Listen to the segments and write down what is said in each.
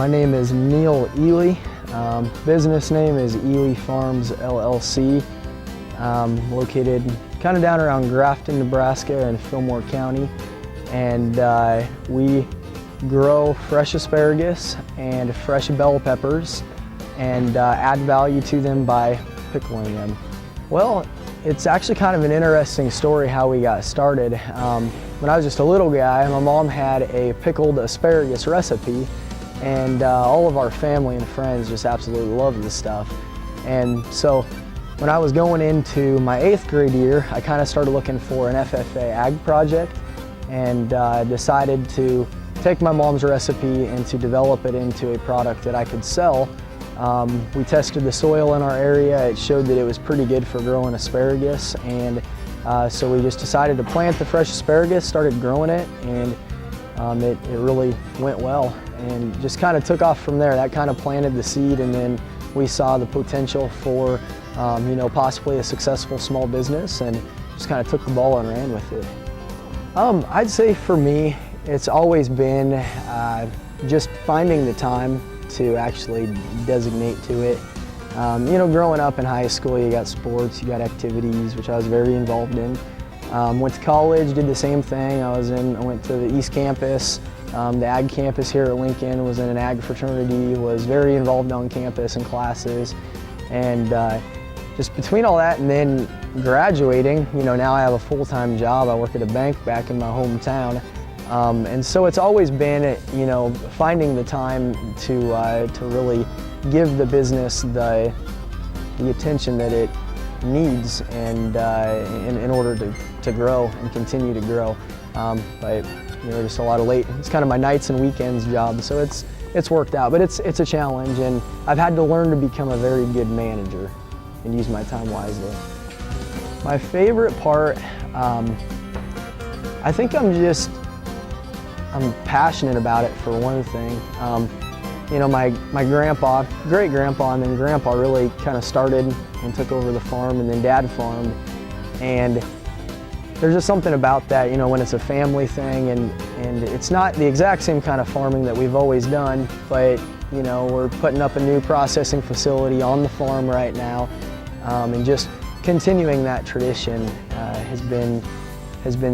My name is Neal Ely. Business name is Ely Farms LLC. Located kind of down around Grafton, Nebraska and Fillmore County. And we grow fresh asparagus and fresh bell peppers and add value to them by pickling them. Well, it's actually kind of an interesting story how we got started. When I was just a little guy, my mom had a pickled asparagus recipe, and all of our family and friends just absolutely loved this stuff. And so when I was going into my 8th grade year, I kind of started looking for an FFA ag project, and decided to take my mom's recipe and to develop it into a product that I could sell. We tested the soil in our area. It showed that it was pretty good for growing asparagus, and so we just decided to plant the fresh asparagus, started growing it, and it really went well and just kind of took off from there. That kind of planted the seed, and then we saw the potential for possibly a successful small business, and just kind of took the ball and ran with it. I'd say for me, it's always been just finding the time to actually designate to it. Growing up in high school, you got sports, you got activities, which I was very involved in. Went to college, did the same thing. I went to the East Campus, the ag campus here at Lincoln, was in an ag fraternity, was very involved on campus and classes. And just between all that and then graduating, now I have a full-time job. I work at a bank back in my hometown. And so it's always been, finding the time to really give the business the attention that it needs, and in order to grow and continue to grow. But just a lot of it's kind of my nights and weekends job, so it's worked out. But it's a challenge, and I've had to learn to become a very good manager and use my time wisely. My favorite part, I think I'm passionate about it, for one thing. My grandpa, great grandpa, and then grandpa really kind of started and took over the farm, and then dad farmed. And there's just something about that, when it's a family thing, and it's not the exact same kind of farming that we've always done, but we're putting up a new processing facility on the farm right now, and just continuing that tradition has been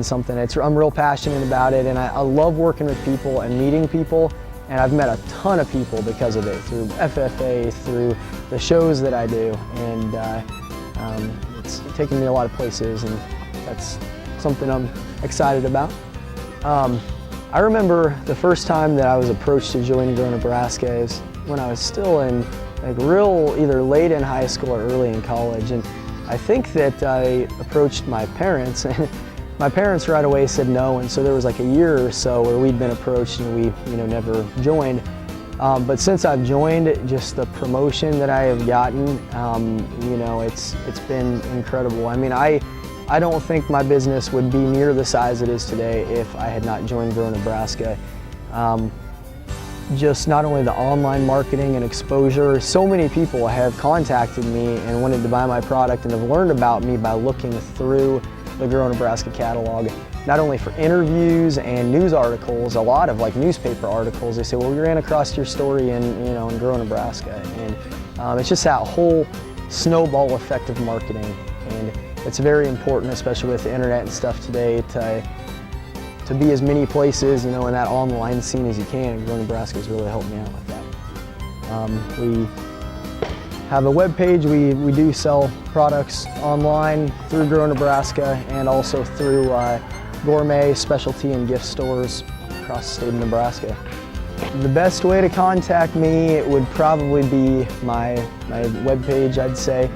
something I'm real passionate about it, and I love working with people and meeting people, and I've met a ton of people because of it, through FFA, through the shows that I do, and it's taken me a lot of places, and that's something I'm excited about. I remember the first time that I was approached to join GROW Nebraska is when I was still in either late in high school or early in college, and I think that I approached my parents, and my parents right away said no, and so there was like a year or so where we'd been approached and we never joined. But since I've joined, just the promotion that I have gotten, it's been incredible. I mean, I don't think my business would be near the size it is today if I had not joined GROW Nebraska. Just not only the online marketing and exposure, so many people have contacted me and wanted to buy my product and have learned about me by looking through the GROW Nebraska catalog, not only for interviews and news articles, a lot of newspaper articles. They say, well, we ran across your story in GROW Nebraska, and it's just that whole snowball effect of marketing, and it's very important, especially with the internet and stuff today, to be as many places, in that online scene as you can, and GROW Nebraska has really helped me out with that. We have a web page. We do sell products online through GROW Nebraska, and also through gourmet, specialty, and gift stores across the state of Nebraska. The best way to contact me would probably be my web page, I'd say.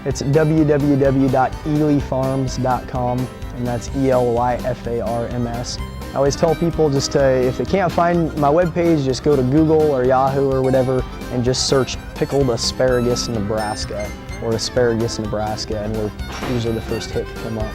It's www.elyfarms.com, and that's ELYFARMS. I always tell people if they can't find my webpage, just go to Google or Yahoo or whatever and just search pickled asparagus Nebraska or asparagus Nebraska, and we're usually the first hit to come up.